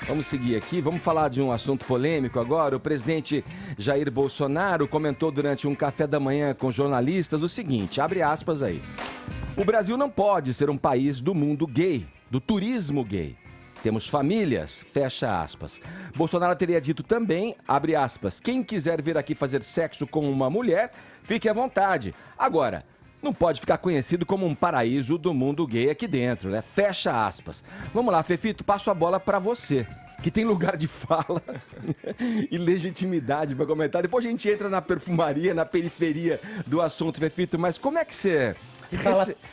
Vamos seguir aqui, vamos falar de um assunto polêmico agora. O presidente Jair Bolsonaro comentou durante um café da manhã com jornalistas o seguinte, abre aspas aí. O Brasil não pode ser um país do mundo gay, do turismo gay. Temos famílias, fecha aspas. Bolsonaro teria dito também, abre aspas, quem quiser vir aqui fazer sexo com uma mulher, fique à vontade. Agora, não pode ficar conhecido como um paraíso do mundo gay aqui dentro, né? Fecha aspas. Vamos lá, Fefito, passo a bola pra você, que tem lugar de fala e legitimidade para comentar. Depois a gente entra na perfumaria, na periferia do assunto, Fefito, mas como é que você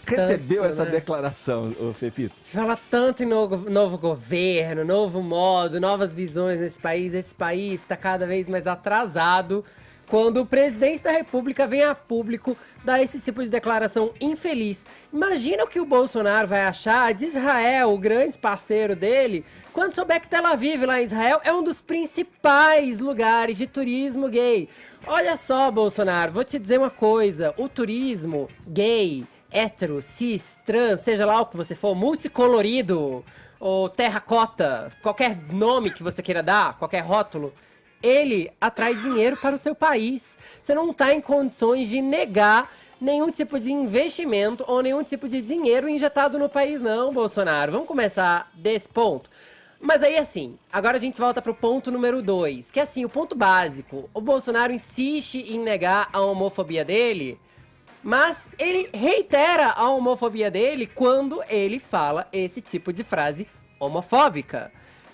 recebeu essa declaração, Fefito? Se fala tanto em novo governo, novo modo, novas visões nesse país. Esse país está cada vez mais atrasado quando o presidente da República vem a público dar esse tipo de declaração infeliz. Imagina o que o Bolsonaro vai achar de Israel, o grande parceiro dele, quando souber que Tel Aviv, lá em Israel, é um dos principais lugares de turismo gay. Olha só, Bolsonaro, vou te dizer uma coisa, o turismo gay, hétero, cis, trans, seja lá o que você for, multicolorido, ou terracota, qualquer nome que você queira dar, qualquer rótulo, ele atrai dinheiro para o seu país. Você não está em condições de negar nenhum tipo de investimento ou nenhum tipo de dinheiro injetado no país, não, Bolsonaro. Vamos começar desse ponto. Mas aí, assim, agora a gente volta pro ponto número 2, que é assim, o ponto básico. O Bolsonaro insiste em negar a homofobia dele, mas ele reitera a homofobia dele quando ele fala esse tipo de frase homofóbica.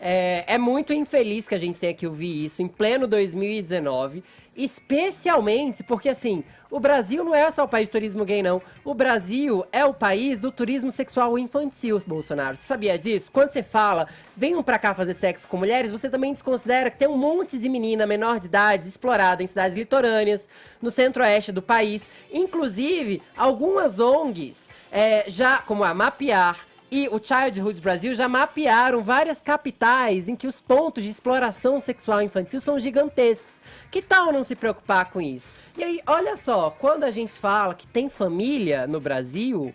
É muito infeliz que a gente tenha que ouvir isso em pleno 2019, especialmente porque, assim, o Brasil não é só o país de turismo gay, não. O Brasil é o país do turismo sexual infantil, Bolsonaro. Você sabia disso? Quando você fala, venham pra cá fazer sexo com mulheres, você também desconsidera que tem um monte de menina menor de idade explorada em cidades litorâneas, no centro-oeste do país. Inclusive, algumas ONGs, já como a Mapear, e o Childhood Brasil já mapearam várias capitais em que os pontos de exploração sexual infantil são gigantescos. Que tal não se preocupar com isso? E aí, olha só, quando a gente fala que tem família no Brasil,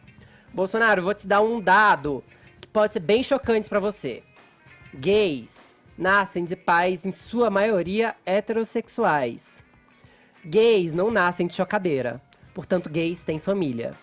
Bolsonaro, eu vou te dar um dado que pode ser bem chocante pra você. Gays nascem de pais, em sua maioria, heterossexuais. Gays não nascem de chocadeira, portanto, gays têm família.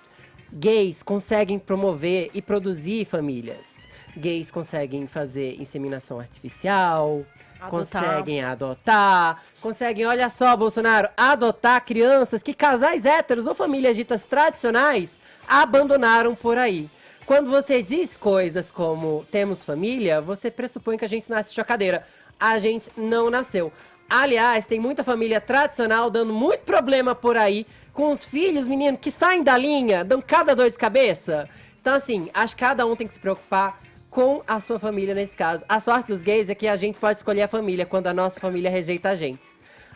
Gays conseguem promover e produzir famílias. Gays conseguem fazer inseminação artificial, conseguem adotar, conseguem, olha só, Bolsonaro, adotar crianças que casais héteros ou famílias ditas tradicionais abandonaram por aí. Quando você diz coisas como temos família, você pressupõe que a gente nasce de chocadeira. A gente não nasceu. Aliás, tem muita família tradicional dando muito problema por aí, com os filhos, menino, que saem da linha, dão cada dor de cabeça. Então, assim, acho que cada um tem que se preocupar com a sua família nesse caso. A sorte dos gays é que a gente pode escolher a família quando a nossa família rejeita a gente.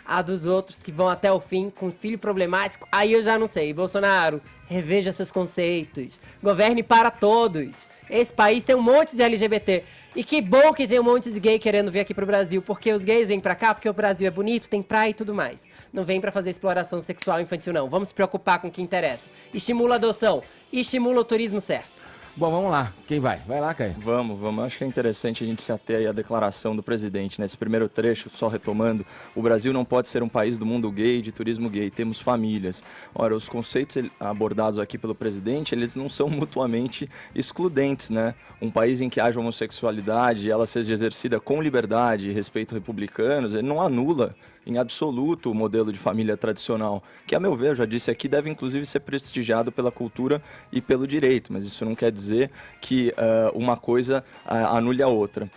A dos outros que vão até o fim com filho problemático, aí eu já não sei. Bolsonaro, reveja seus conceitos. Governe para todos. Esse país tem um monte de LGBT. E que bom que tem um monte de gay querendo vir aqui pro Brasil. Porque os gays vêm pra cá porque o Brasil é bonito, tem praia e tudo mais. Não vem pra fazer exploração sexual infantil, não. Vamos se preocupar com o que interessa. Estimula a adoção. E estimula o turismo certo. Bom, vamos lá. Quem vai? Vai lá, Caio. Vamos. Acho que é interessante a gente se ater aí à declaração do presidente. Nesse primeiro trecho, só retomando, o Brasil não pode ser um país do mundo gay, de turismo gay. Temos famílias. Ora, os conceitos abordados aqui pelo presidente, eles não são mutuamente excludentes, né? Um país em que haja homossexualidade, ela seja exercida com liberdade e respeito republicanos, ele não anula em absoluto o modelo de família tradicional, que, a meu ver, eu já disse aqui, deve inclusive ser prestigiado pela cultura e pelo direito, mas isso não quer dizer que uma coisa anule a outra.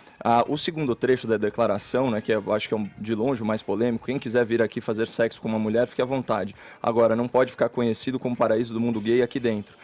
O segundo trecho da declaração, né, que eu acho que é de longe o mais polêmico, quem quiser vir aqui fazer sexo com uma mulher, fique à vontade. Agora, não pode ficar conhecido como paraíso do mundo gay aqui dentro.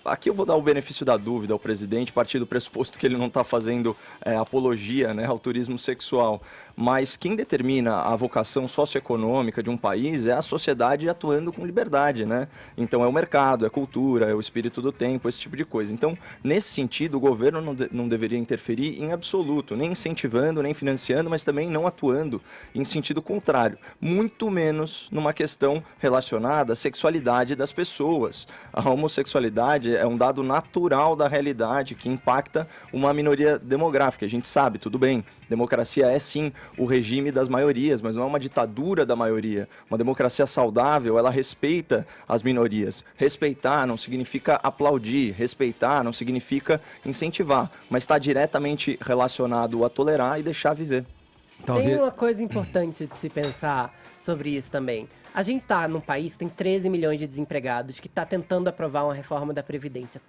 Aqui eu vou dar o benefício da dúvida ao presidente, a partir do pressuposto que ele não está fazendo apologia, né, ao turismo sexual. Mas quem determina a vocação socioeconômica de um país é a sociedade atuando com liberdade, né? Então é o mercado, é a cultura, é o espírito do tempo, esse tipo de coisa. Então, nesse sentido, o governo não deveria interferir em absoluto, nem incentivando, nem financiando, mas também não atuando em sentido contrário. Muito menos numa questão relacionada à sexualidade das pessoas. A homossexualidade homossexualidade é um dado natural da realidade que impacta uma minoria demográfica. A gente sabe, tudo bem, democracia é sim o regime das maiorias, mas não é uma ditadura da maioria. Uma democracia saudável, ela respeita as minorias. Respeitar não significa aplaudir, respeitar não significa incentivar, mas está diretamente relacionado a tolerar e deixar viver. Tem uma coisa importante de se pensar sobre isso também. A gente está num país que tem 13 milhões de desempregados, que está tentando aprovar uma reforma da Previdência.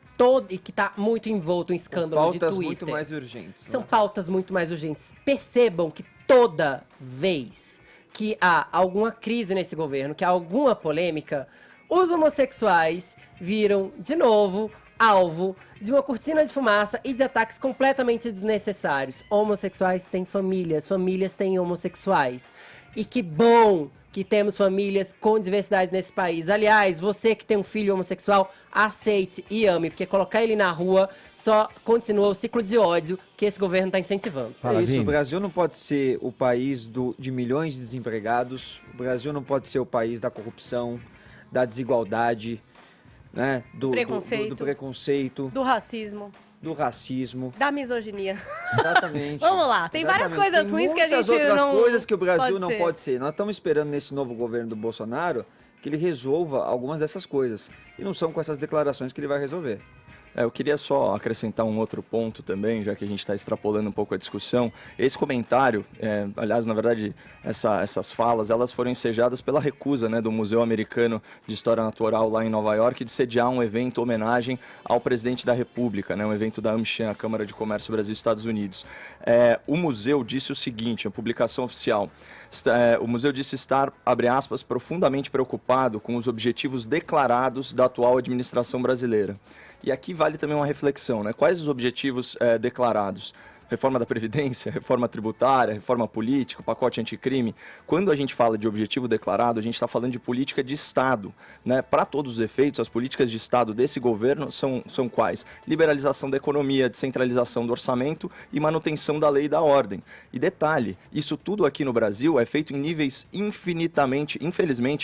E que está muito envolto em escândalo de Twitter. Pautas muito mais urgentes. São pautas muito mais urgentes. Percebam que toda vez que há alguma crise nesse governo, que há alguma polêmica, os homossexuais viram, de novo, alvo de uma cortina de fumaça e de ataques completamente desnecessários. Homossexuais têm famílias, famílias têm homossexuais. E que bom que temos famílias com diversidade nesse país. Aliás, você que tem um filho homossexual, aceite e ame, porque colocar ele na rua só continua o ciclo de ódio que esse governo está incentivando. É isso, o Brasil não pode ser o país de milhões de desempregados, o Brasil não pode ser o país da corrupção, da desigualdade, né? Do preconceito, do racismo, do racismo, da misoginia. Exatamente. Vamos lá, tem várias coisas ruins que a gente outras não coisas que o Brasil não ser. pode ser. Nós estamos esperando nesse novo governo do Bolsonaro que ele resolva algumas dessas coisas. E não são com essas declarações que ele vai resolver. Eu queria só acrescentar um outro ponto também, já que a gente está extrapolando um pouco a discussão. Esse comentário, aliás, na verdade, essas falas, elas foram ensejadas pela recusa, né, do Museu Americano de História Natural lá em Nova York de sediar um evento homenagem ao presidente da República, né, um evento da AmCham, a Câmara de Comércio Brasil e Estados Unidos. O museu disse o seguinte, a publicação oficial: o museu disse estar, abre aspas, profundamente preocupado com os objetivos declarados da atual administração brasileira. E aqui vale também uma reflexão, né? Quais os objetivos declarados? Reforma da Previdência, reforma tributária, reforma política, pacote anticrime. Quando a gente fala de objetivo declarado, a gente está falando de política de Estado, né? Para todos os efeitos, as políticas de Estado desse governo são quais? Liberalização da economia, descentralização do orçamento e manutenção da lei e da ordem. E detalhe, isso tudo aqui no Brasil é feito em níveis infelizmente,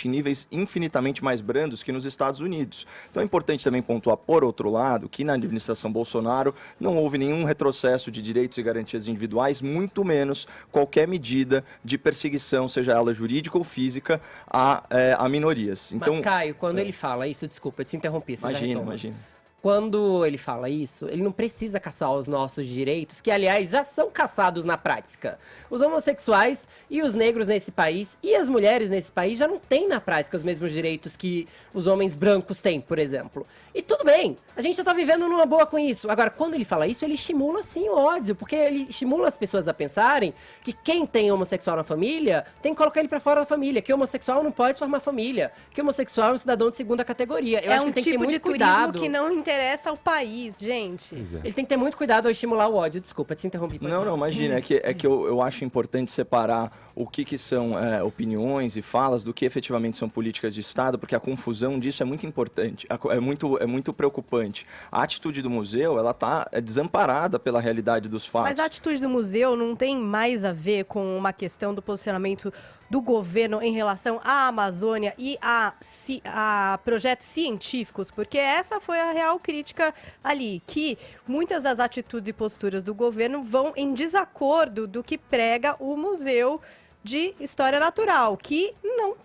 em níveis infinitamente mais brandos que nos Estados Unidos. Então é importante também pontuar, por outro lado, que na administração Bolsonaro não houve nenhum retrocesso de direitos e garantias individuais, muito menos qualquer medida de perseguição, seja ela jurídica ou física, a minorias. Então, mas, Caio, quando ele fala isso, desculpa, eu te interrompi, você já retoma. Imagina. Quando ele fala isso, ele não precisa caçar os nossos direitos, que, aliás, já são caçados na prática. Os homossexuais e os negros nesse país, e as mulheres nesse país, já não têm na prática os mesmos direitos que os homens brancos têm, por exemplo. E tudo bem, a gente já tá vivendo numa boa com isso. Agora, quando ele fala isso, ele estimula, sim, o ódio, porque ele estimula as pessoas a pensarem que quem tem homossexual na família tem que colocar ele pra fora da família, que homossexual não pode formar família, que homossexual é um cidadão de segunda categoria. Eu acho que ele tem que ter muito cuidado. Que não interessa ao país, gente. Ele tem que ter muito cuidado ao estimular o ódio. Desculpa, te interrompi. Não, imagina. É que eu acho importante separar o que são opiniões e falas do que efetivamente são políticas de Estado, porque a confusão disso é muito importante, é muito preocupante. A atitude do museu, ela está desamparada pela realidade dos fatos. Mas a atitude do museu não tem mais a ver com uma questão do posicionamento do governo em relação à Amazônia e a projetos científicos, porque essa foi a real crítica ali, que muitas das atitudes e posturas do governo vão em desacordo do que prega o Museu de História Natural, que não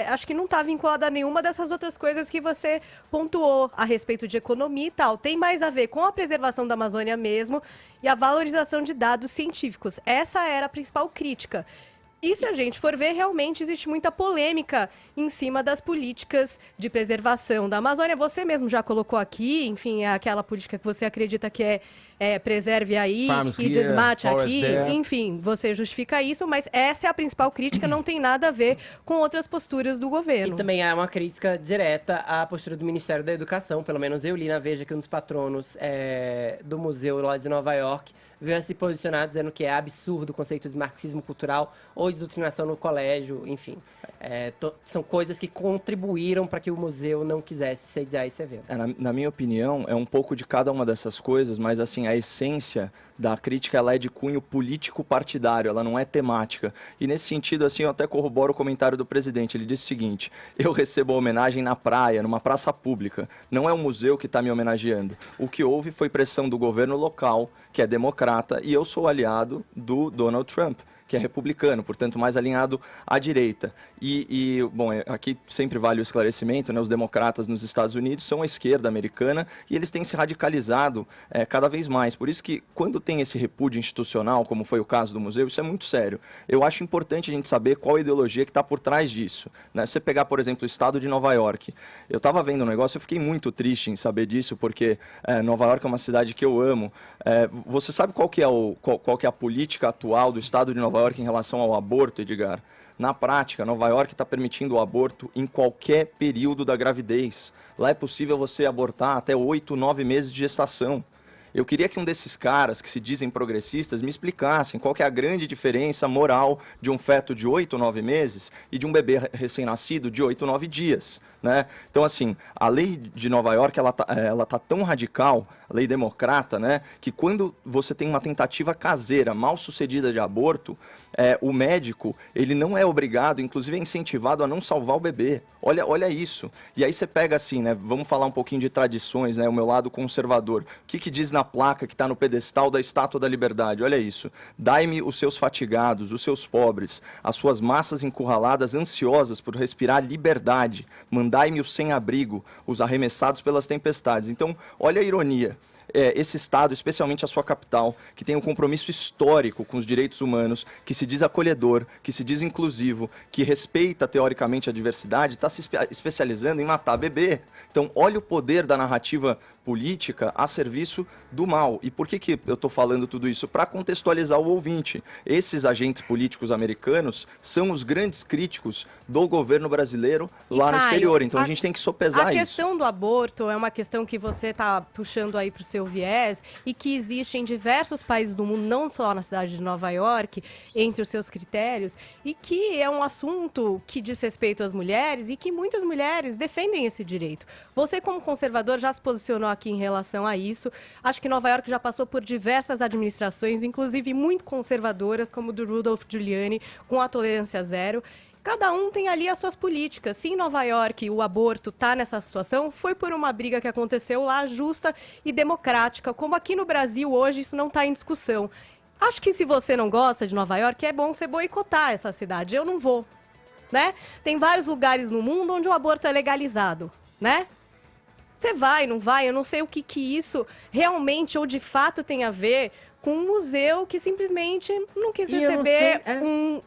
acho que não está vinculada a nenhuma dessas outras coisas que você pontuou a respeito de economia e tal. Tem mais a ver com a preservação da Amazônia mesmo e a valorização de dados científicos. Essa era a principal crítica. E se a gente for ver, realmente existe muita polêmica em cima das políticas de preservação da Amazônia. Você mesmo já colocou aqui, enfim, é aquela política que você acredita que é preserve aí e desmate aqui. Enfim, você justifica isso, mas essa é a principal crítica, não tem nada a ver com outras posturas do governo. E também há uma crítica direta à postura do Ministério da Educação. Pelo menos eu li na Veja que um dos patronos do museu lá de Nova York veio a se posicionar dizendo que é absurdo o conceito de marxismo cultural ou de doutrinação no colégio, enfim. São coisas que contribuíram para que o museu não quisesse sediar esse evento. Na minha opinião, é um pouco de cada uma dessas coisas, mas assim, assim, a essência da crítica, ela é de cunho político-partidário, ela não é temática. E nesse sentido, assim, eu até corroboro o comentário do presidente. Ele disse o seguinte: eu recebo a homenagem na praia, numa praça pública. Não é o museu que está me homenageando. O que houve foi pressão do governo local, que é democrata, e eu sou aliado do Donald Trump, que é republicano, portanto mais alinhado à direita. Bom, aqui sempre vale o esclarecimento, né? Os democratas nos Estados Unidos são a esquerda americana e eles têm se radicalizado cada vez mais. Por isso que quando tem esse repúdio institucional, como foi o caso do museu, isso é muito sério. Eu acho importante a gente saber qual a ideologia que está por trás disso, né? Você pegar, por exemplo, o estado de Nova York. Eu estava vendo um negócio, eu fiquei muito triste em saber disso, porque Nova York é uma cidade que eu amo. Você sabe qual que é a política atual do estado de Nova York em relação ao aborto, Edgar? Na prática, Nova York está permitindo o aborto em qualquer período da gravidez. Lá é possível você abortar até 8, 9 meses de gestação. Eu queria que um desses caras que se dizem progressistas me explicassem qual que é a grande diferença moral de um feto de 8, 9 meses e de um bebê recém-nascido de 8, 9 dias. Né? Então, assim, a lei de Nova York, ela tá tão radical, a lei democrata, né, que quando você tem uma tentativa caseira, mal sucedida de aborto, o médico, ele não é obrigado, inclusive é incentivado a não salvar o bebê. Olha isso. E aí você pega assim, né, vamos falar um pouquinho de tradições, né, o meu lado conservador. O que diz na placa que está no pedestal da Estátua da Liberdade? Olha isso. Dai-me os seus fatigados, os seus pobres, as suas massas encurraladas, ansiosas por respirar liberdade. Mandai-me os sem-abrigo, os arremessados pelas tempestades. Então, olha a ironia. Esse Estado, especialmente a sua capital, que tem um compromisso histórico com os direitos humanos, que se diz acolhedor, que se diz inclusivo, que respeita teoricamente a diversidade, está se especializando em matar bebê. Então, olha o poder da narrativa política a serviço do mal. E por que eu estou falando tudo isso? Para contextualizar o ouvinte. Esses agentes políticos americanos são os grandes críticos do governo brasileiro lá no exterior. Então, a gente tem que sopesar isso. A questão do aborto é uma questão que você está puxando aí para o seu viés e que existe em diversos países do mundo, não só na cidade de Nova York, entre os seus critérios, e que é um assunto que diz respeito às mulheres e que muitas mulheres defendem esse direito. Você, como conservador, já se posicionou aqui em relação a isso. Acho que Nova York já passou por diversas administrações, inclusive muito conservadoras, como do Rudolph Giuliani, com a tolerância zero. Cada um tem ali as suas políticas. Se em Nova York o aborto está nessa situação, foi por uma briga que aconteceu lá, justa e democrática. Como aqui no Brasil hoje, isso não está em discussão. Acho que se você não gosta de Nova York, é bom você boicotar essa cidade. Eu não vou, né? Tem vários lugares no mundo onde o aborto é legalizado, né? Você vai, não vai? Eu não sei o que isso realmente ou de fato tem a ver com um museu que simplesmente não quis receber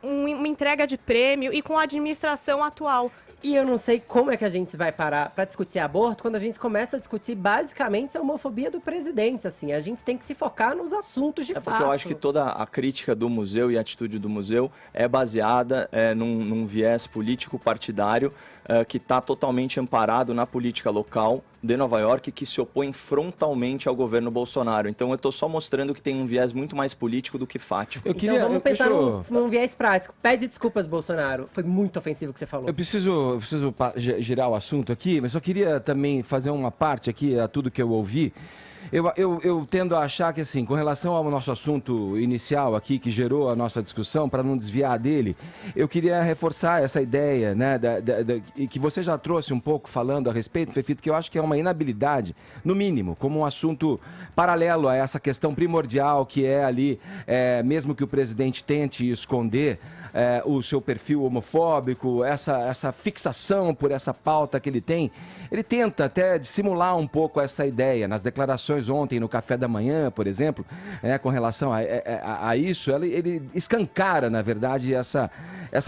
uma entrega de prêmio e com a administração atual. E eu não sei como é que a gente vai parar para discutir aborto quando a gente começa a discutir basicamente a homofobia do presidente, assim. A gente tem que se focar nos assuntos de fato. Porque eu acho que toda a crítica do museu e a atitude do museu é baseada num viés político partidário que está totalmente amparado na política local de Nova York, que se opõe frontalmente ao governo Bolsonaro. Então eu estou só mostrando que tem um viés muito mais político do que fático. Então vamos pensar num viés prático. Pede desculpas, Bolsonaro. Foi muito ofensivo o que você falou. Eu preciso girar o assunto aqui, mas só queria também fazer uma parte aqui a tudo que eu ouvi. Eu tendo a achar que, assim, com relação ao nosso assunto inicial aqui, que gerou a nossa discussão, para não desviar dele, eu queria reforçar essa ideia, né, que você já trouxe um pouco falando a respeito, Fefito, que eu acho que é uma inabilidade, no mínimo, como um assunto paralelo a essa questão primordial que é ali, mesmo que o presidente tente esconder o seu perfil homofóbico, essa fixação por essa pauta que ele tem, ele tenta até dissimular um pouco essa ideia. Nas declarações ontem no café da manhã, por exemplo, com relação a isso, ele escancara, na verdade, essa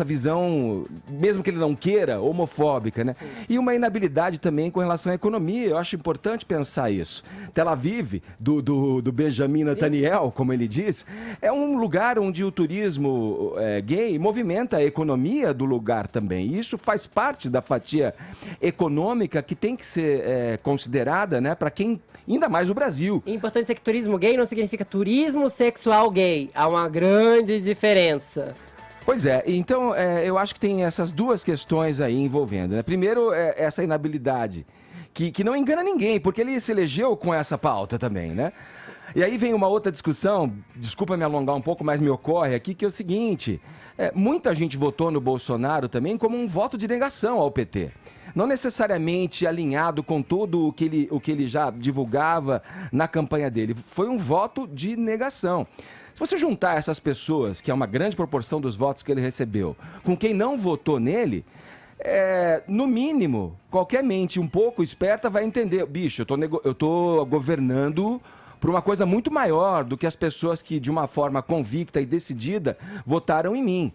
visão, mesmo que ele não queira, homofóbica, né? E uma inabilidade também com relação à economia. Eu acho importante pensar isso. Tel Aviv, do Benjamin Netanyahu, como ele diz, é um lugar onde o turismo gay movimenta a economia do lugar também. E isso faz parte da fatia econômica que tem que ser considerada, né, para quem, ainda mais o Brasil. É importante dizer que turismo gay não significa turismo sexual gay. Há uma grande diferença. Pois é, então eu acho que tem essas duas questões aí envolvendo, né? Primeiro, essa inabilidade que não engana ninguém, porque ele se elegeu com essa pauta também, né? E aí vem uma outra discussão, desculpa me alongar um pouco, mas me ocorre aqui, que é o seguinte, muita gente votou no Bolsonaro também como um voto de negação ao PT. Não necessariamente alinhado com tudo o que ele já divulgava na campanha dele. Foi um voto de negação. Se você juntar essas pessoas, que é uma grande proporção dos votos que ele recebeu, com quem não votou nele, no mínimo, qualquer mente um pouco esperta vai entender, bicho, eu tô governando por uma coisa muito maior do que as pessoas que, de uma forma convicta e decidida, votaram em mim.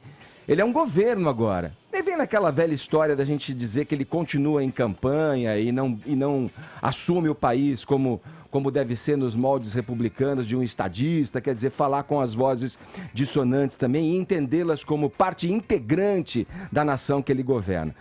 Ele é um governo agora. E vem naquela velha história da gente dizer que ele continua em campanha e não assume o país como deve ser nos moldes republicanos de um estadista, quer dizer, falar com as vozes dissonantes também e entendê-las como parte integrante da nação que ele governa.